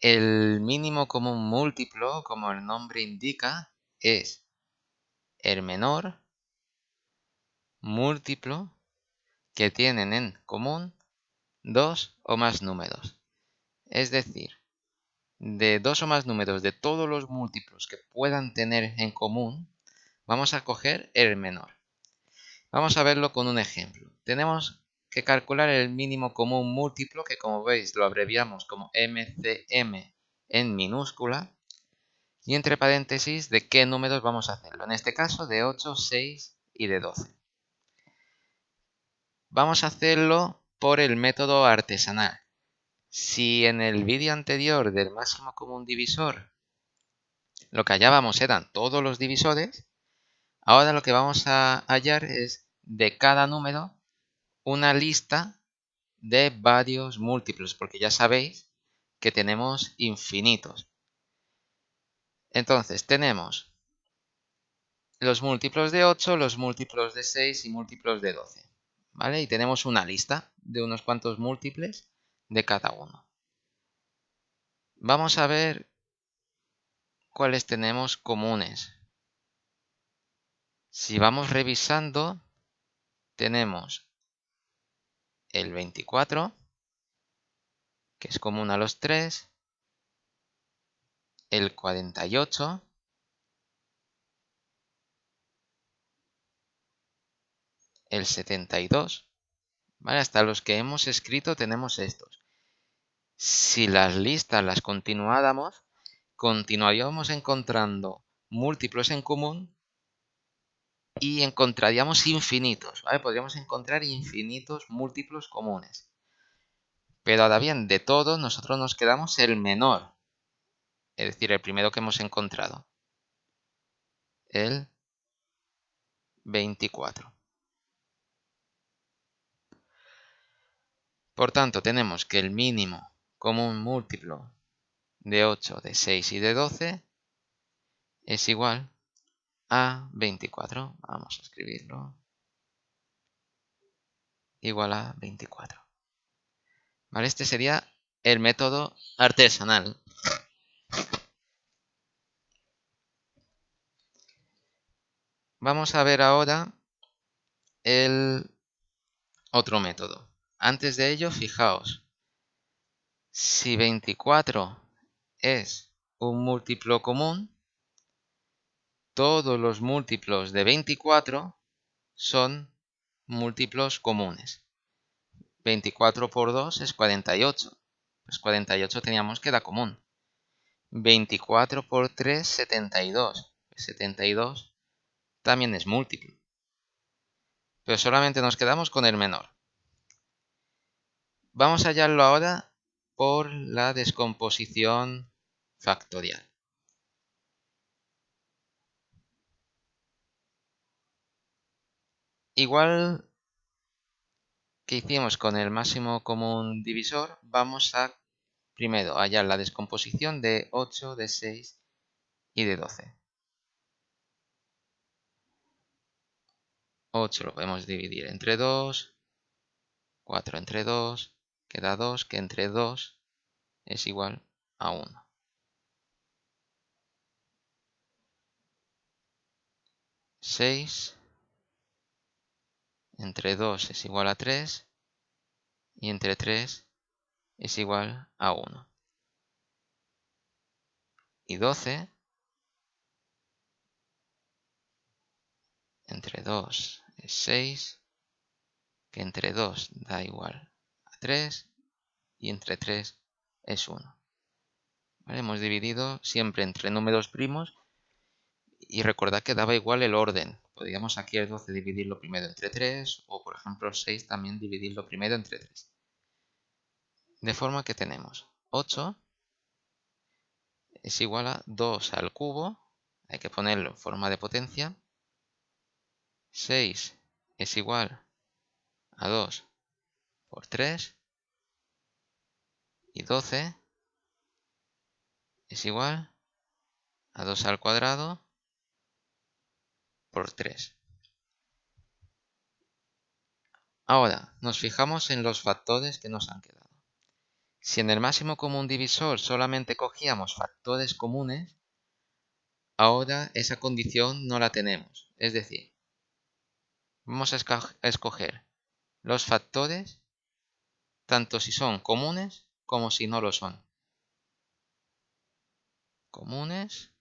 El mínimo común múltiplo, como el nombre indica, es el menor múltiplo que tienen en común dos o más números. Es decir, de dos o más números de todos los múltiplos que puedan tener en común, vamos a coger el menor. Vamos a verlo con un ejemplo. Tenemos que calcular el mínimo común múltiplo, que como veis lo abreviamos como MCM en minúscula, y entre paréntesis de qué números vamos a hacerlo. En este caso de 8, 6 y de 12. Vamos a hacerlo por el método artesanal. Si en el vídeo anterior del máximo común divisor lo que hallábamos eran todos los divisores, ahora lo que vamos a hallar es de cada número una lista de varios múltiplos, porque ya sabéis que tenemos infinitos. Entonces tenemos los múltiplos de 8, los múltiplos de 6 y múltiplos de 12. ¿Vale? Y tenemos una lista de unos cuantos múltiples de cada uno. Vamos a ver cuáles tenemos comunes. Si vamos revisando, tenemos el 24, que es común a los 3, el 48, el 72, ¿vale? Hasta los que hemos escrito tenemos estos. Si las listas las continuáramos, continuaríamos encontrando múltiplos en común y encontraríamos infinitos, ¿vale? Podríamos encontrar infinitos múltiplos comunes. Pero ahora bien, de todos nosotros nos quedamos el menor, es decir, el primero que hemos encontrado, el 24. Por tanto, tenemos que el mínimo común múltiplo de 8, de 6 y de 12 es igual a 24. Vamos a escribirlo. Igual a 24. ¿Vale? Este sería el método artesanal. Vamos a ver ahora el otro método. Antes de ello, fijaos, si 24 es un múltiplo común, todos los múltiplos de 24 son múltiplos comunes. 24 por 2 es 48. Pues 48 teníamos que era común. 24 por 3, 72. 72 también es múltiplo. Pero solamente nos quedamos con el menor. Vamos a hallarlo ahora por la descomposición factorial. Igual que hicimos con el máximo común divisor, vamos a primero hallar la descomposición de 8, de 6 y de 12. 8 lo podemos dividir entre 2, 4 entre 2, queda 2, que entre 2 es igual a 1. 6 entre 2 es igual a 3 y entre 3 es igual a 1. Y 12 entre 2 es 6, que entre 2 da igual a 3 y entre 3 es 1. ¿Vale? Hemos dividido siempre entre números primos y recordad que daba igual el orden. Podríamos aquí el 12 dividirlo primero entre 3 o por ejemplo el 6 también dividirlo primero entre 3. De forma que tenemos 8 es igual a 2 al cubo, hay que ponerlo en forma de potencia. 6 es igual a 2 por 3 y 12 es igual a 2 al cuadrado por 3. Ahora nos fijamos en los factores que nos han quedado. Si en el máximo común divisor solamente cogíamos factores comunes, ahora esa condición no la tenemos. Es decir, vamos a escoger los factores tanto si son comunes como si no lo son. Comunes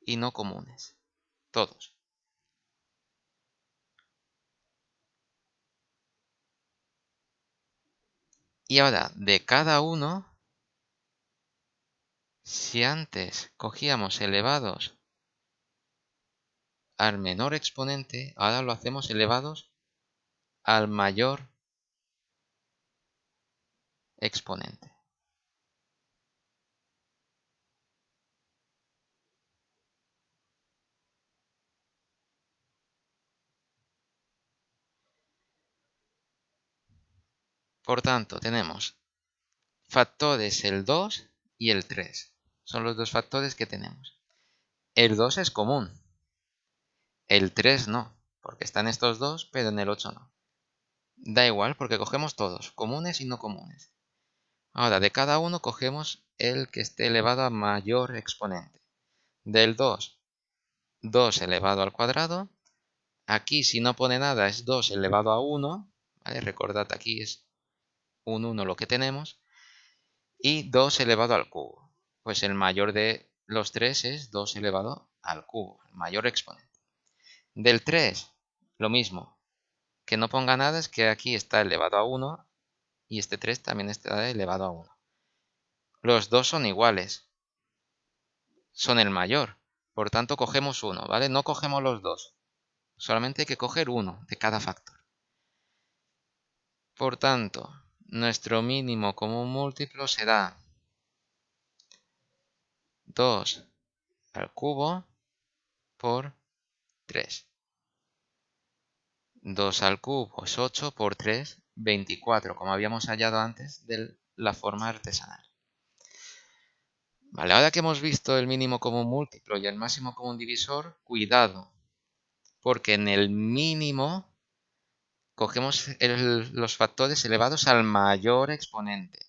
y no comunes. Todos. Y ahora, de cada uno, si antes cogíamos elevados al menor exponente, ahora lo hacemos elevados al mayor exponente. Por tanto, tenemos factores el 2 y el 3. Son los dos factores que tenemos. El 2 es común. El 3 no, porque están estos dos, pero en el 8 no. Da igual, porque cogemos todos, comunes y no comunes. Ahora, de cada uno cogemos el que esté elevado a mayor exponente. Del 2, 2 elevado al cuadrado. Aquí, si no pone nada, es 2 elevado a 1. ¿Vale? Recordad, aquí es un 1 lo que tenemos. Y 2 elevado al cubo. Pues el mayor de los tres es 2 elevado al cubo, el mayor exponente. Del 3, lo mismo. Que no ponga nada es que aquí está elevado a 1 y este 3 también está elevado a 1. Los dos son iguales. Son el mayor. Por tanto, cogemos uno, ¿vale? No cogemos los dos. Solamente hay que coger uno de cada factor. Por tanto, nuestro mínimo común múltiplo será 2 al cubo por 3. 2 al cubo es 8 por 3, 24, como habíamos hallado antes de la forma artesanal. Vale, ahora que hemos visto el mínimo común múltiplo y el máximo común divisor, cuidado, porque en el mínimo cogemos los factores elevados al mayor exponente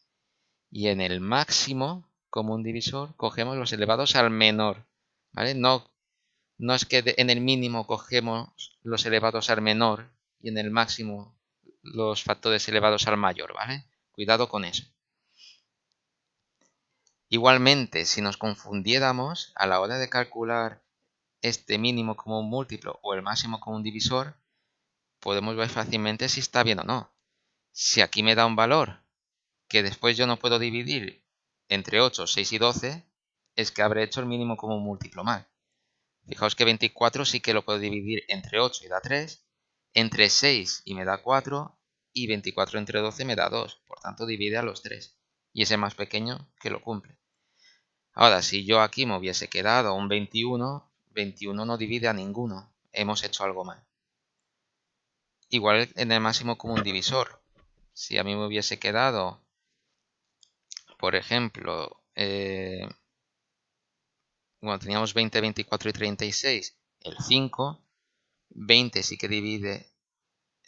y en el máximo común divisor cogemos los elevados al menor, ¿vale? No es que en el mínimo cogemos los elevados al menor y en el máximo los factores elevados al mayor, ¿vale? Cuidado con eso. Igualmente, si nos confundiéramos a la hora de calcular este mínimo común múltiplo o el máximo común divisor, podemos ver fácilmente si está bien o no. Si aquí me da un valor que después yo no puedo dividir entre 8, 6 y 12, es que habré hecho el mínimo común múltiplo mal. Fijaos que 24 sí que lo puedo dividir entre 8 y da 3, entre 6 y me da 4, y 24 entre 12 me da 2. Por tanto, divide a los 3. Y ese más pequeño que lo cumple. Ahora, si yo aquí me hubiese quedado un 21, 21 no divide a ninguno. Hemos hecho algo mal. Igual en el máximo común divisor. Si a mí me hubiese quedado, por ejemplo, bueno, teníamos 20, 24 y 36, el 5, 20 sí que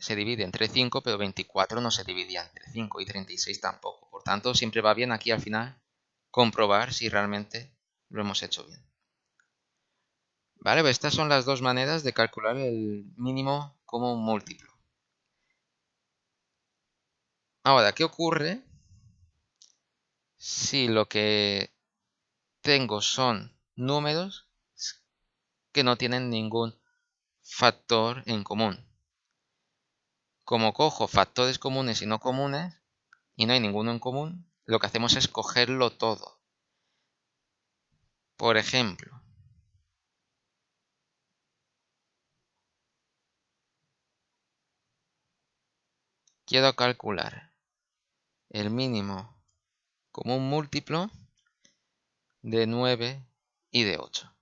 se divide entre 5, pero 24 no se dividía entre 5 y 36 tampoco. Por tanto, siempre va bien aquí al final comprobar si realmente lo hemos hecho bien. Vale, pues estas son las dos maneras de calcular el mínimo común múltiplo. Ahora, ¿qué ocurre si lo que tengo son números que no tienen ningún factor en común? Como cojo factores comunes y no comunes, y no hay ninguno en común, lo que hacemos es cogerlo todo. Por ejemplo, quiero calcular el mínimo común múltiplo de 9 y de 8.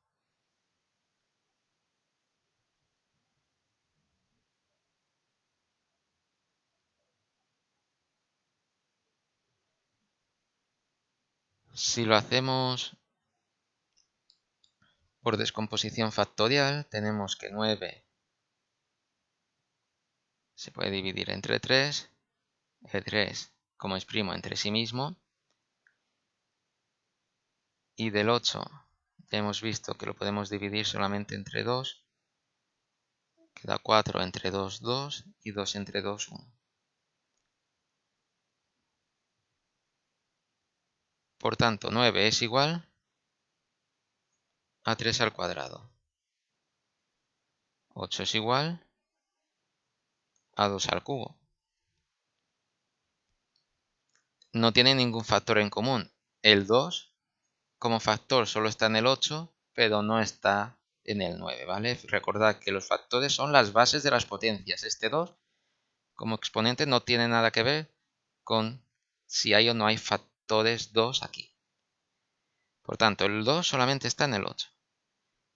Si lo hacemos por descomposición factorial, tenemos que 9 se puede dividir entre 3, el 3 como es primo entre sí mismo. Y del 8 ya hemos visto que lo podemos dividir solamente entre 2. Queda 4 entre 2, 2 y 2 entre 2, 1. Por tanto, 9 es igual a 3 al cuadrado. 8 es igual a 2 al cubo. No tiene ningún factor en común. El 2 como factor solo está en el 8, pero no está en el 9, ¿vale? Recordad que los factores son las bases de las potencias. Este 2 como exponente no tiene nada que ver con si hay o no hay factores 2 aquí. Por tanto, el 2 solamente está en el 8.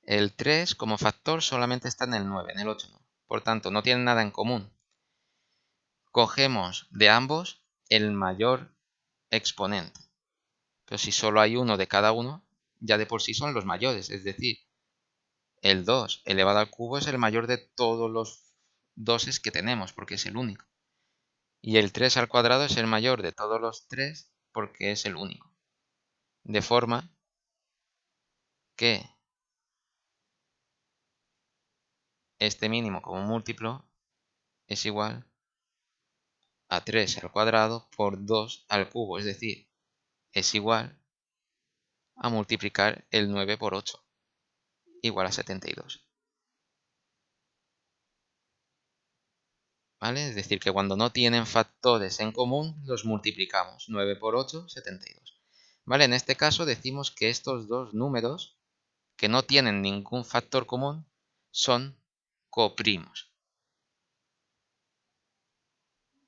El 3 como factor solamente está en el 9, en el 8 no. Por tanto, no tienen nada en común. Cogemos de ambos el mayor exponente. Pero si solo hay uno de cada uno, ya de por sí son los mayores. Es decir, el 2 elevado al cubo es el mayor de todos los doses que tenemos, porque es el único. Y el 3 al cuadrado es el mayor de todos los 3, porque es el único. De forma que este mínimo como múltiplo es igual a 3 al cuadrado por 2 al cubo. Es decir, es igual a multiplicar el 9 por 8, igual a 72. ¿Vale? Es decir, que cuando no tienen factores en común, los multiplicamos. 9 por 8, 72. ¿Vale? En este caso decimos que estos dos números, que no tienen ningún factor común, son coprimos.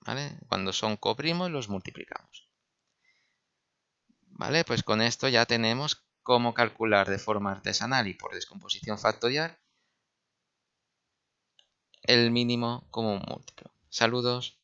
¿Vale? Cuando son coprimos, los multiplicamos. ¿Vale? Pues con esto ya tenemos cómo calcular de forma artesanal y por descomposición factorial el mínimo como un múltiplo. Saludos.